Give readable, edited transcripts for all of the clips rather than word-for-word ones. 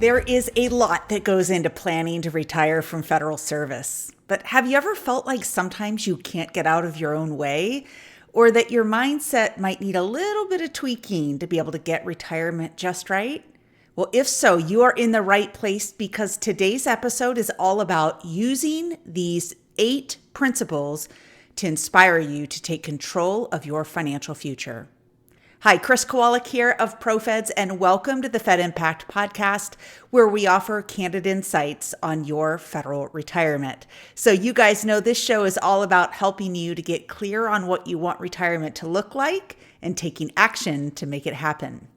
There is a lot that goes into planning to retire from federal service. But have you ever felt like sometimes you can't get out of your own way? Or that your mindset might need a little bit of tweaking to be able to get retirement just right? Well, if so, you are in the right place because today's episode is all about using these 8 principles to inspire you to take control of your financial future. Hi, Chris Kowalik here of ProFeds, and welcome to the Fed Impact Podcast, where we offer candid insights on your federal retirement. So you guys know this show is all about helping you to get clear on what you want retirement to look like and taking action to make it happen.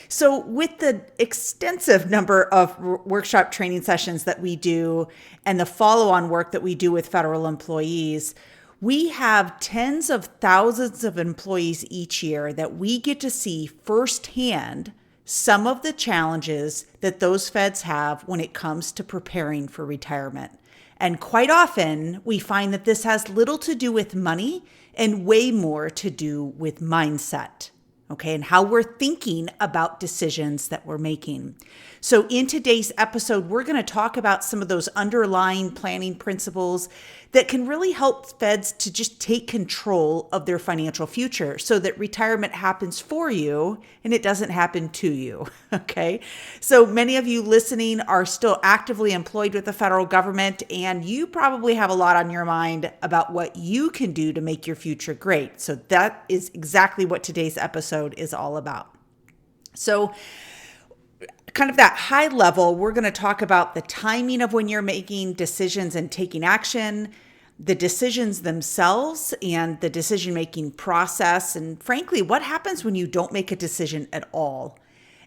So with the extensive number of workshop training sessions that we do and the follow-on work that we do with federal employees, we have tens of thousands of employees each year that we get to see firsthand some of the challenges that those feds have when it comes to preparing for retirement. And quite often, we find that this has little to do with money and way more to do with mindset. Okay, and how we're thinking about decisions that we're making. So in today's episode, we're going to talk about some of those underlying planning principles that can really help feds to just take control of their financial future so that retirement happens for you and it doesn't happen to you. Okay, so many of you listening are still actively employed with the federal government, and you probably have a lot on your mind about what you can do to make your future great. So that is exactly what today's episode is all about. So kind of that high level, we're going to talk about the timing of when you're making decisions and taking action, the decisions themselves and the decision-making process, and frankly, what happens when you don't make a decision at all.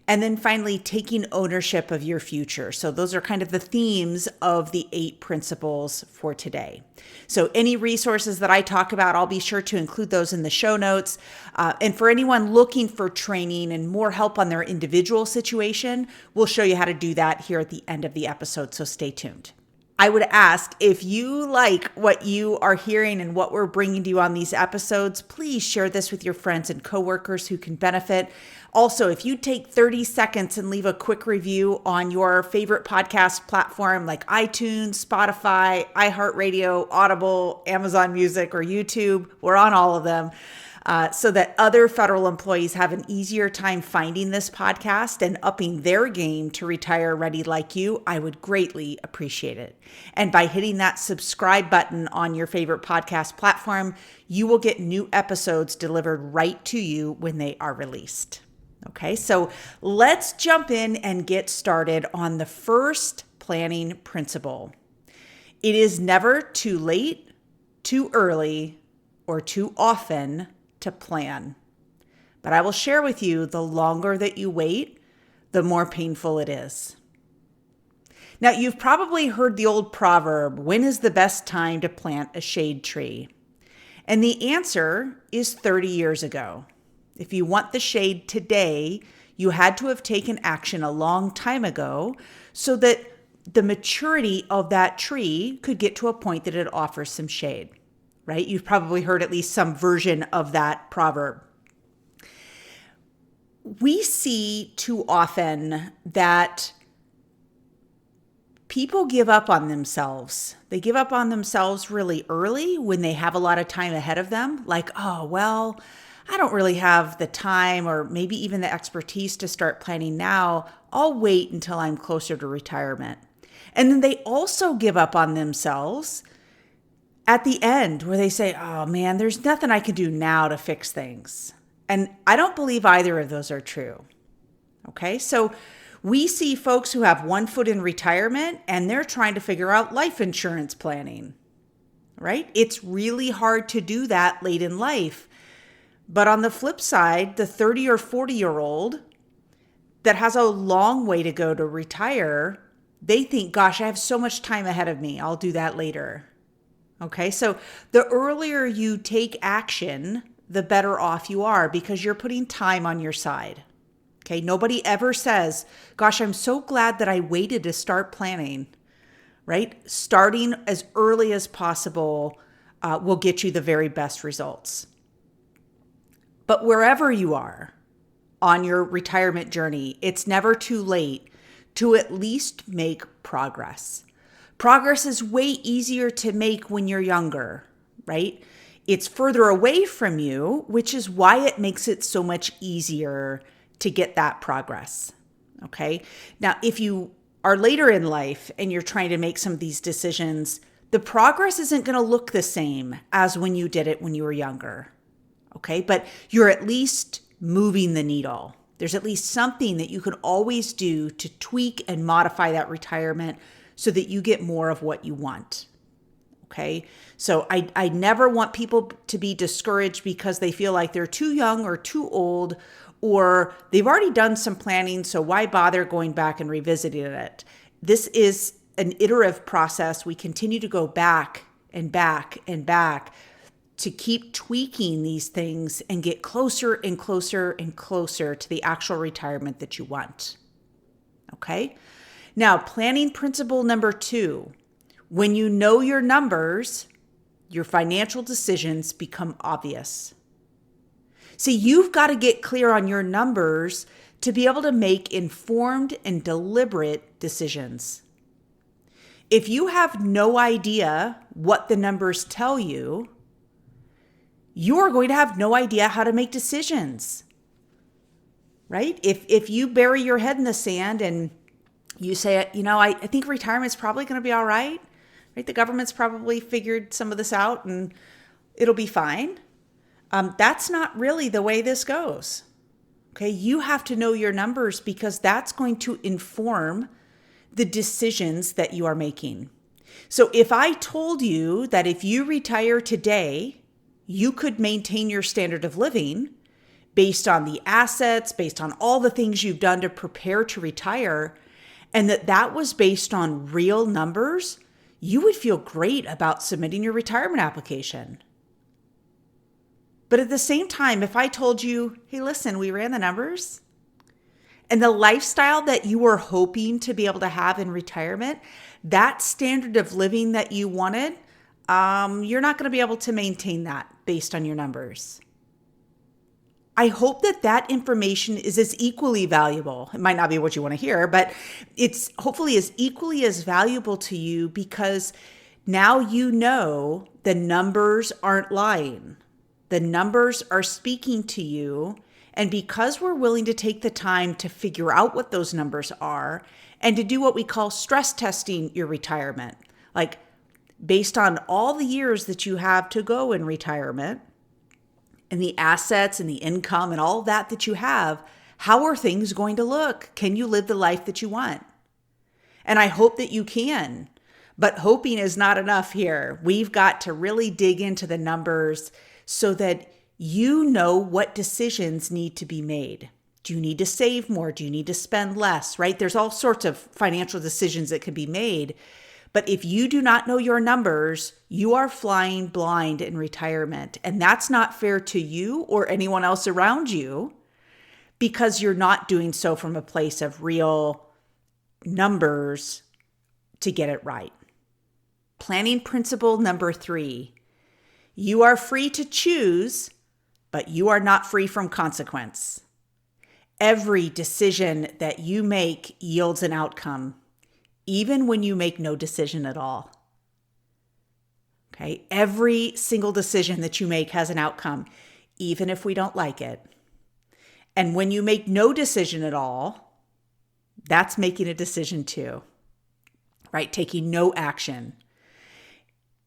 And then finally, taking ownership of your future. So those are kind of the themes of the 8 principles for today. So any resources that I talk about, I'll be sure to include those in the show notes. And for anyone looking for training and more help on their individual situation, we'll show you how to do that here at the end of the episode. So stay tuned. I would ask, if you like what you are hearing and what we're bringing to you on these episodes, please share this with your friends and coworkers who can benefit. Also, if you take 30 seconds and leave a quick review on your favorite podcast platform like iTunes, Spotify, iHeartRadio, Audible, Amazon Music, or YouTube, we're on all of them, so that other federal employees have an easier time finding this podcast and upping their game to retire ready like you, I would greatly appreciate it. And by hitting that subscribe button on your favorite podcast platform, you will get new episodes delivered right to you when they are released. Okay, so let's jump in and get started on the first planning principle. It is never too late, too early, or too often to plan. But I will share with you, the longer that you wait, the more painful it is. Now, you've probably heard the old proverb, when is the best time to plant a shade tree? And the answer is 30 years ago. If you want the shade today, you had to have taken action a long time ago so that the maturity of that tree could get to a point that it offers some shade, right? You've probably heard at least some version of that proverb. We see too often that people give up on themselves. They give up on themselves really early when they have a lot of time ahead of them. Like, oh, well, I don't really have the time or maybe even the expertise to start planning now. I'll wait until I'm closer to retirement. And then they also give up on themselves at the end where they say, oh man, there's nothing I can do now to fix things. And I don't believe either of those are true. Okay, so we see folks who have one foot in retirement and they're trying to figure out life insurance planning, right? It's really hard to do that late in life. But on the flip side, the 30 or 40-year-old that has a long way to go to retire, they think, gosh, I have so much time ahead of me. I'll do that later. Okay, so the earlier you take action, the better off you are because you're putting time on your side. Okay, nobody ever says, gosh, I'm so glad that I waited to start planning, right? Starting as early as possible will get you the very best results. But wherever you are on your retirement journey, it's never too late to at least make progress. Progress is way easier to make when you're younger, right? It's further away from you, which is why it makes it so much easier to get that progress, okay? Now, if you are later in life and you're trying to make some of these decisions, the progress isn't going to look the same as when you did it when you were younger, okay? But you're at least moving the needle. There's at least something that you can always do to tweak and modify that retirement so that you get more of what you want. Okay. So I never want people to be discouraged because they feel like they're too young or too old, or they've already done some planning. So why bother going back and revisiting it? This is an iterative process. We continue to go back and back and back to keep tweaking these things and get closer and closer and closer to the actual retirement that you want. Okay. Now, planning principle number 2, when you know your numbers, your financial decisions become obvious. See, you've got to get clear on your numbers to be able to make informed and deliberate decisions. If you have no idea what the numbers tell you, you're going to have no idea how to make decisions, right? If you bury your head in the sand and you say, I think retirement's probably going to be all right, right? The government's probably figured some of this out and it'll be fine. That's not really the way this goes. Okay. You have to know your numbers because that's going to inform the decisions that you are making. So if I told you that if you retire today, you could maintain your standard of living based on the assets, based on all the things you've done to prepare to retire, and that was based on real numbers, you would feel great about submitting your retirement application. But at the same time, if I told you, hey, listen, we ran the numbers, and the lifestyle that you were hoping to be able to have in retirement, that standard of living that you wanted, you're not going to be able to maintain that based on your numbers. I hope that information is as equally valuable. It might not be what you want to hear, but it's hopefully as equally as valuable to you because now you know the numbers aren't lying. The numbers are speaking to you. And because we're willing to take the time to figure out what those numbers are and to do what we call stress testing your retirement, like based on all the years that you have to go in retirement, and the assets and the income and all that you have, how are things going to look? Can you live the life that you want? And I hope that you can, but hoping is not enough here. We've got to really dig into the numbers so that you know what decisions need to be made. Do you need to save more? Do you need to spend less, right? There's all sorts of financial decisions that can be made. But if you do not know your numbers, you are flying blind in retirement. And that's not fair to you or anyone else around you because you're not doing so from a place of real numbers to get it right. Planning principle number 3, you are free to choose, but you are not free from consequence. Every decision that you make yields an outcome, even when you make no decision at all. Okay, every single decision that you make has an outcome, even if we don't like it. And when you make no decision at all, that's making a decision too, right? Taking no action.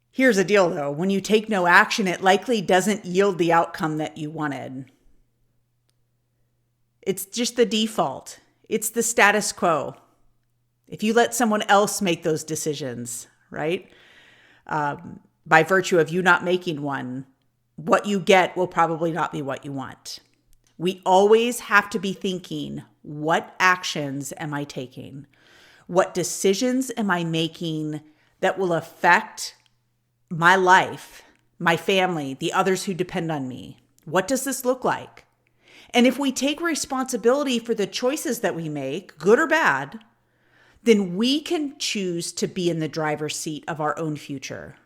Here's the deal though, when you take no action, it likely doesn't yield the outcome that you wanted. It's just the default. It's the status quo. If you let someone else make those decisions, right? By virtue of you not making one, what you get will probably not be what you want. We always have to be thinking, what actions am I taking? What decisions am I making that will affect my life, my family, the others who depend on me? What does this look like? And if we take responsibility for the choices that we make, good or bad, then we can choose to be in the driver's seat of our own future.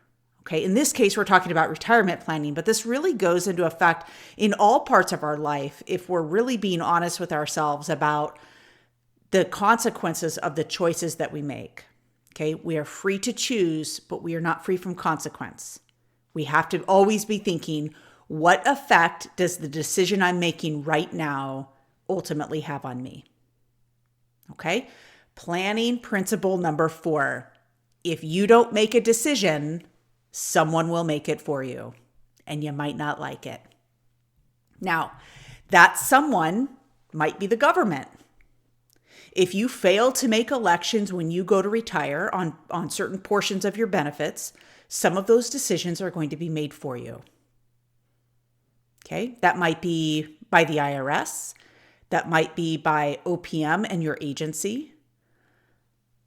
Okay, in this case, we're talking about retirement planning, but this really goes into effect in all parts of our life if we're really being honest with ourselves about the consequences of the choices that we make. Okay, we are free to choose, but we are not free from consequence. We have to always be thinking, what effect does the decision I'm making right now ultimately have on me? Okay, planning principle number 4. If you don't make a decision, someone will make it for you, and you might not like it. Now, that someone might be the government. If you fail to make elections when you go to retire on certain portions of your benefits, some of those decisions are going to be made for you. Okay, that might be by the IRS. That might be by OPM and your agency.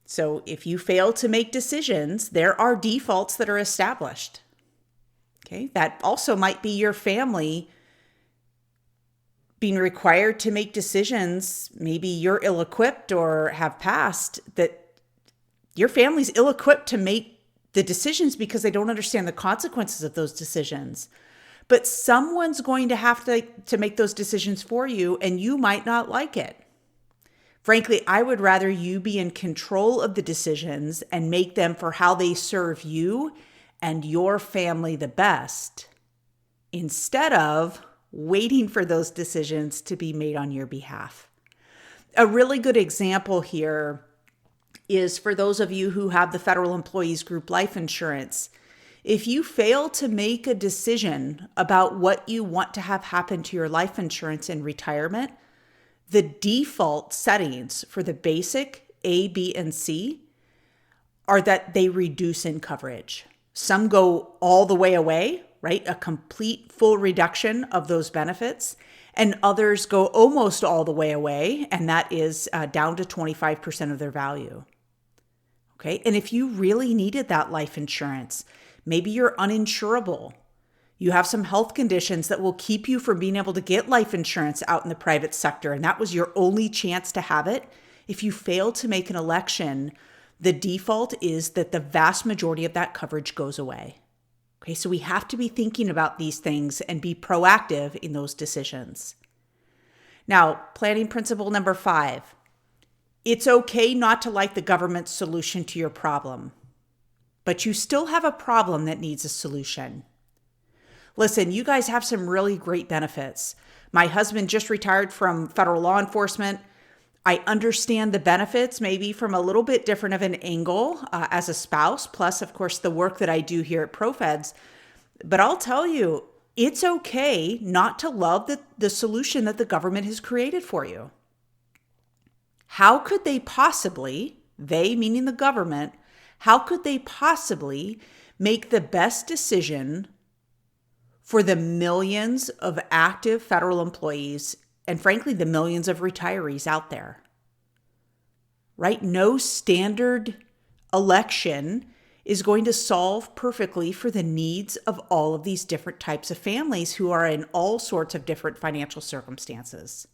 So if you fail to make decisions, there are defaults that are established. Okay, that also might be your family being required to make decisions. Maybe you're ill-equipped or have passed, that your family's ill-equipped to make the decisions because they don't understand the consequences of those decisions. But someone's going to have to make those decisions for you, and you might not like it. Frankly, I would rather you be in control of the decisions and make them for how they serve you and your family the best, instead of waiting for those decisions to be made on your behalf. A really good example here is for those of you who have the Federal Employees Group Life Insurance. If you fail to make a decision about what you want to have happen to your life insurance in retirement, the default settings for the basic A, B, and C are that they reduce in coverage. Some go all the way away, right? A complete full reduction of those benefits. And others go almost all the way away, and that is down to 25% of their value. Okay. And if you really needed that life insurance, maybe you're uninsurable. You have some health conditions that will keep you from being able to get life insurance out in the private sector, and that was your only chance to have it. If you fail to make an election, the default is that the vast majority of that coverage goes away. Okay, so we have to be thinking about these things and be proactive in those decisions. Now, planning principle number 5. It's okay not to like the government's solution to your problem, but you still have a problem that needs a solution. Listen, you guys have some really great benefits. My husband just retired from federal law enforcement. I understand the benefits maybe from a little bit different of an angle as a spouse, plus, of course, the work that I do here at ProFeds. But I'll tell you, it's okay not to love the solution that the government has created for you. How could they possibly, they meaning the government, how could they possibly make the best decision for the millions of active federal employees and frankly, the millions of retirees out there? Right? No standard election is going to solve perfectly for the needs of all of these different types of families who are in all sorts of different financial circumstances.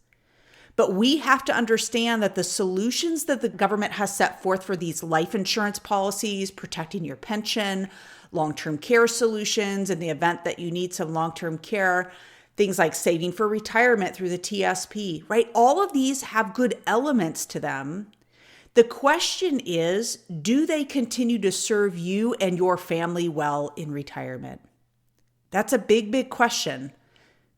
But we have to understand that the solutions that the government has set forth for these life insurance policies, protecting your pension, long-term care solutions in the event that you need some long-term care, things like saving for retirement through the TSP, right? All of these have good elements to them. The question is, do they continue to serve you and your family well in retirement? That's a big, big question.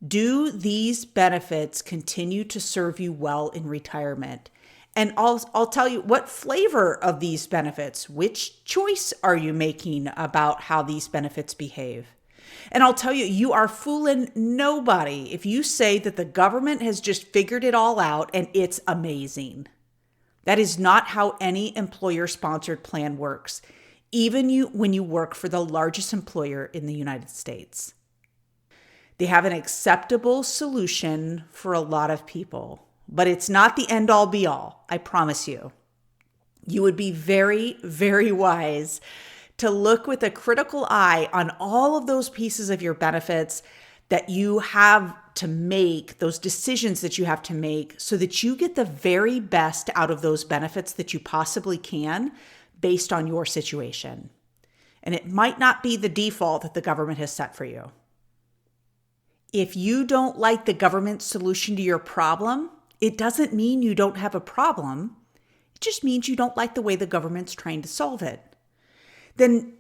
Do these benefits continue to serve you well in retirement? And I'll tell you what flavor of these benefits, which choice are you making about how these benefits behave? And I'll tell you, you are fooling nobody if you say that the government has just figured it all out and it's amazing. That is not how any employer-sponsored plan works, even when you work for the largest employer in the United States. They have an acceptable solution for a lot of people, but it's not the end-all be-all, I promise you. You would be very, very wise to look with a critical eye on all of those pieces of your benefits that you have to make, those decisions that you have to make, so that you get the very best out of those benefits that you possibly can based on your situation. And it might not be the default that the government has set for you. If you don't like the government solution to your problem, it doesn't mean you don't have a problem. It just means you don't like the way the government's trying to solve it. Then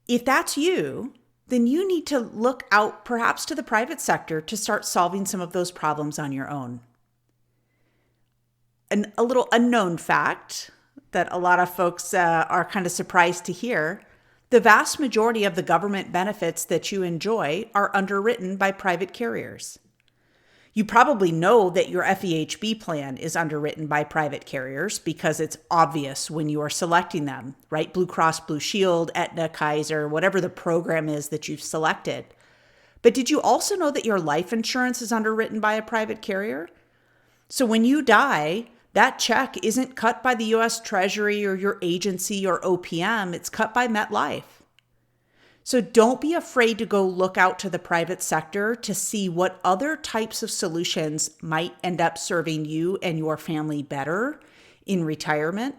if that's you, then you need to look out perhaps to the private sector to start solving some of those problems on your own. And a little unknown fact that a lot of folks are kind of surprised to hear, the vast majority of the government benefits that you enjoy are underwritten by private carriers. You probably know that your FEHB plan is underwritten by private carriers because it's obvious when you are selecting them, right? Blue Cross Blue Shield, Aetna, Kaiser, whatever the program is that you've selected. But did you also know that your life insurance is underwritten by a private carrier? So when you die, that check isn't cut by the U.S. Treasury or your agency or OPM, it's cut by MetLife. So don't be afraid to go look out to the private sector to see what other types of solutions might end up serving you and your family better in retirement.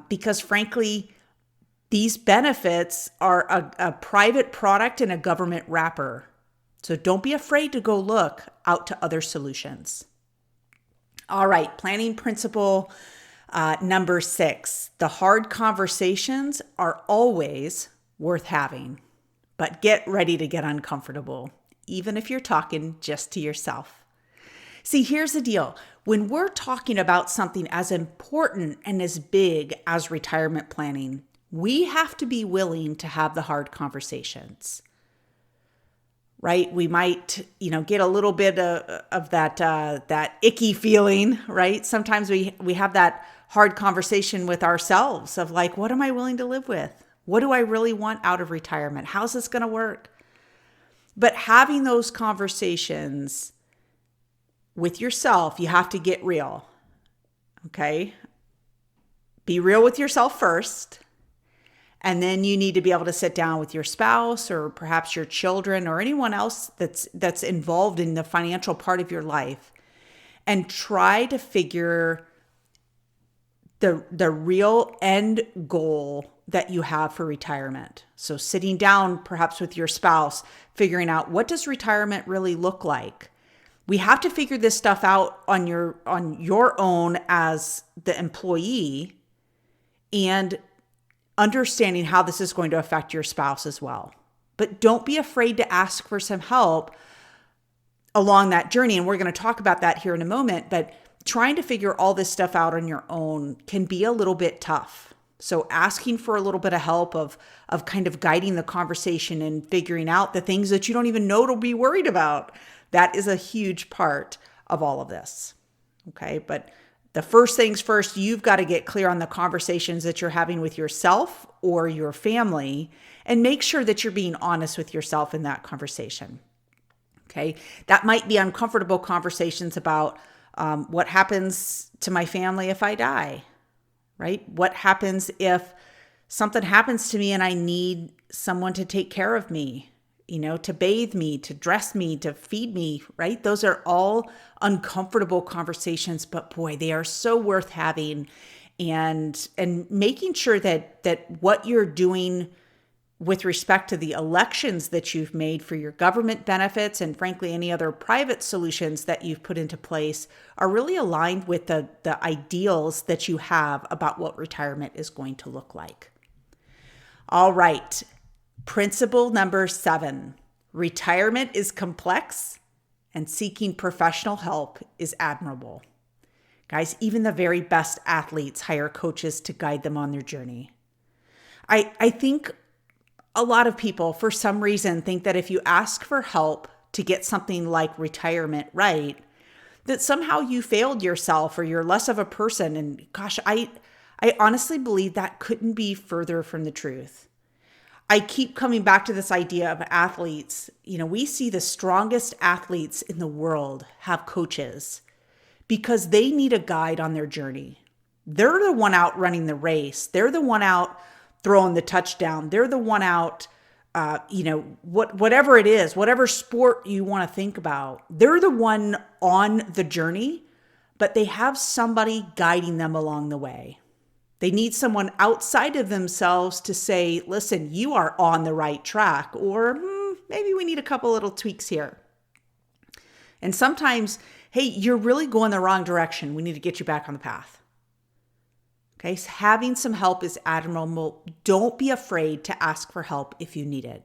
Because frankly, these benefits are a private product in a government wrapper. So don't be afraid to go look out to other solutions. All right, planning principle number 6. The hard conversations are always worth having. But get ready to get uncomfortable, even if you're talking just to yourself. See, here's the deal. When we're talking about something as important and as big as retirement planning, we have to be willing to have the hard conversations, right? We might, get a little bit of that icky feeling, right? Sometimes we have that hard conversation with ourselves of like, what am I willing to live with? What do I really want out of retirement? How's this going to work? But having those conversations with yourself, you have to get real, okay? Be real with yourself first, and then you need to be able to sit down with your spouse or perhaps your children or anyone else that's involved in the financial part of your life and try to figure the real end goal that you have for retirement. So sitting down perhaps with your spouse, figuring out what does retirement really look like? We have to figure this stuff out on your own as the employee and understanding how this is going to affect your spouse as well. But don't be afraid to ask for some help along that journey. And we're going to talk about that here in a moment, but trying to figure all this stuff out on your own can be a little bit tough. So asking for a little bit of help of kind of guiding the conversation and figuring out the things that you don't even know to be worried about, that is a huge part of all of this. Okay, but the first things first, you've got to get clear on the conversations that you're having with yourself or your family and make sure that you're being honest with yourself in that conversation. Okay, that might be uncomfortable conversations about what happens to my family if I die. Right? What happens if something happens to me and I need someone to take care of me, to bathe me, to dress me, to feed me, right? Those are all uncomfortable conversations, but boy, they are so worth having and making sure that what you're doing with respect to the elections that you've made for your government benefits and frankly, any other private solutions that you've put into place are really aligned with the ideals that you have about what retirement is going to look like. All right. Principle number 7, retirement is complex and seeking professional help is admirable. Guys, even the very best athletes hire coaches to guide them on their journey. I think a lot of people, for some reason, think that if you ask for help to get something like retirement right, that somehow you failed yourself or you're less of a person. And gosh, I honestly believe that couldn't be further from the truth. I keep coming back to this idea of athletes. We see the strongest athletes in the world have coaches because they need a guide on their journey. They're the one out running the race. They're the one out throwing the touchdown. They're the one out, whatever it is, whatever sport you want to think about, they're the one on the journey, but they have somebody guiding them along the way. They need someone outside of themselves to say, listen, you are on the right track, or maybe we need a couple little tweaks here. And sometimes, hey, you're really going the wrong direction. We need to get you back on the path. Okay, so having some help is admirable. Don't be afraid to ask for help if you need it.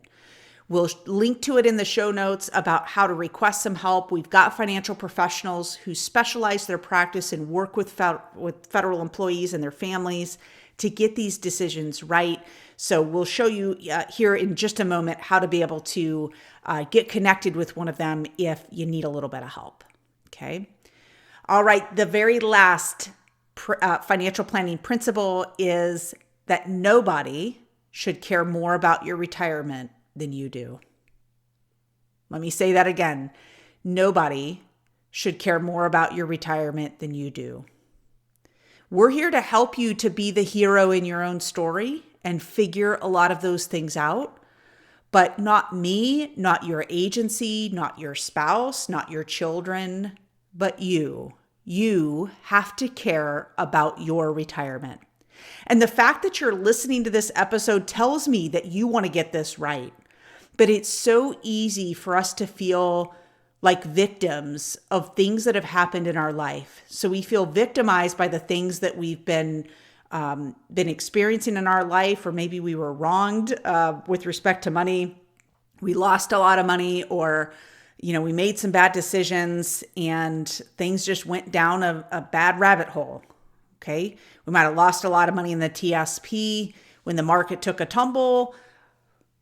We'll link to it in the show notes about how to request some help. We've got financial professionals who specialize their practice and work with federal employees and their families to get these decisions right. So we'll show you here in just a moment how to be able to get connected with one of them if you need a little bit of help. Okay. All right. The very last financial planning principle is that nobody should care more about your retirement than you do. Let me say that again. Nobody should care more about your retirement than you do. We're here to help you to be the hero in your own story and figure a lot of those things out, but not me, not your agency, not your spouse, not your children, but you. You have to care about your retirement. And the fact that you're listening to this episode tells me that you want to get this right. But it's so easy for us to feel like victims of things that have happened in our life. So we feel victimized by the things that we've been experiencing in our life, or maybe we were wronged with respect to money. We lost a lot of money, or we made some bad decisions and things just went down a bad rabbit hole. Okay, we might have lost a lot of money in the TSP when the market took a tumble.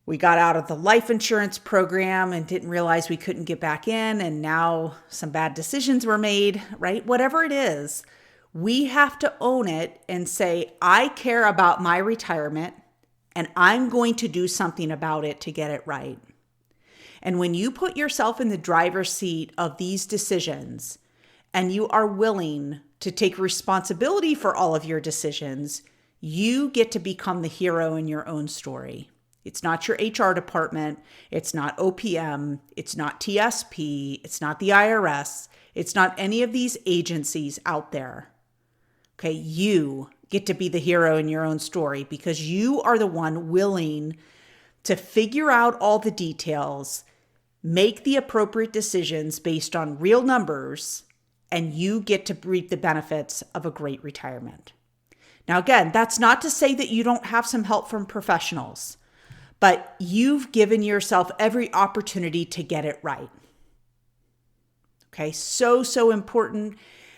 We got out of the life insurance program and didn't realize we couldn't get back in. And now some bad decisions were made, right? Whatever it is, we have to own it and say, I care about my retirement and I'm going to do something about it to get it right. And when you put yourself in the driver's seat of these decisions and you are willing to take responsibility for all of your decisions, you get to become the hero in your own story. It's not your HR department. It's not OPM. It's not TSP. It's not the IRS. It's not any of these agencies out there. Okay, you get to be the hero in your own story because you are the one willing to figure out all the details, make the appropriate decisions based on real numbers, and you get to reap the benefits of a great retirement. Now, again, that's not to say that you don't have some help from professionals, but you've given yourself every opportunity to get it right. Okay, so important.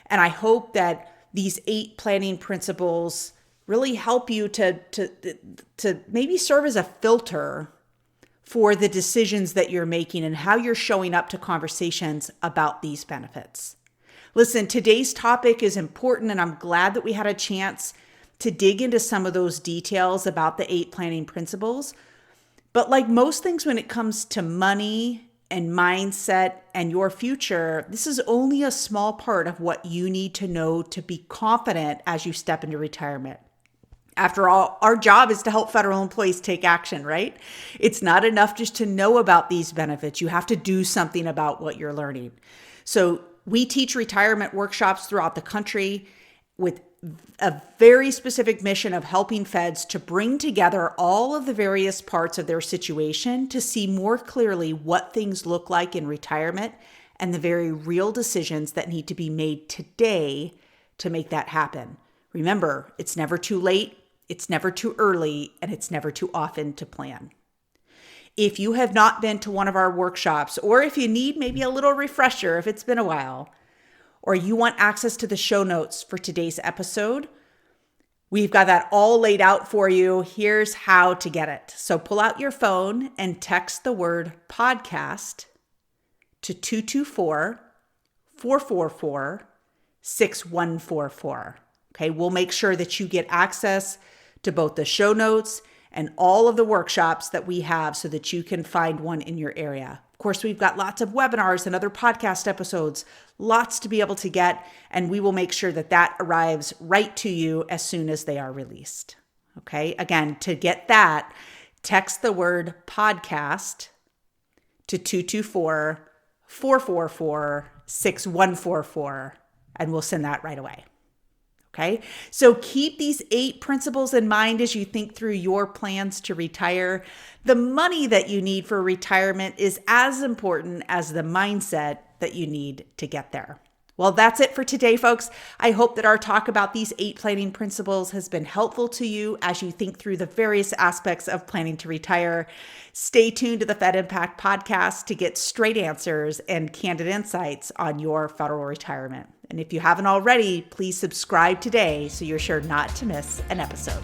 And I hope that these 8 planning principles really help you to maybe serve as a filter for the decisions that you're making and how you're showing up to conversations about these benefits. Listen, today's topic is important, and I'm glad that we had a chance to dig into some of those details about the 8 planning principles. But like most things when it comes to money and mindset and your future, this is only a small part of what you need to know to be confident as you step into retirement. After all, our job is to help federal employees take action, right? It's not enough just to know about these benefits. You have to do something about what you're learning. So we teach retirement workshops throughout the country with a very specific mission of helping feds to bring together all of the various parts of their situation to see more clearly what things look like in retirement and the very real decisions that need to be made today to make that happen. Remember, it's never too late, it's never too early, and it's never too often to plan. If you have not been to one of our workshops, or if you need maybe a little refresher if it's been a while, or you want access to the show notes for today's episode, we've got that all laid out for you. Here's how to get it. So pull out your phone and text the word podcast to 224-444-6144. Okay, we'll make sure that you get access to both the show notes and all of the workshops that we have so that you can find one in your area. Of course, we've got lots of webinars and other podcast episodes, lots to be able to get, and we will make sure that that arrives right to you as soon as they are released. Okay, again, to get that, text the word podcast to 224-444-6144, and we'll send that right away. Okay, so keep these 8 principles in mind as you think through your plans to retire. The money that you need for retirement is as important as the mindset that you need to get there. Well, that's it for today, folks. I hope that our talk about these 8 planning principles has been helpful to you as you think through the various aspects of planning to retire. Stay tuned to the Fed Impact podcast to get straight answers and candid insights on your federal retirement. And if you haven't already, please subscribe today so you're sure not to miss an episode.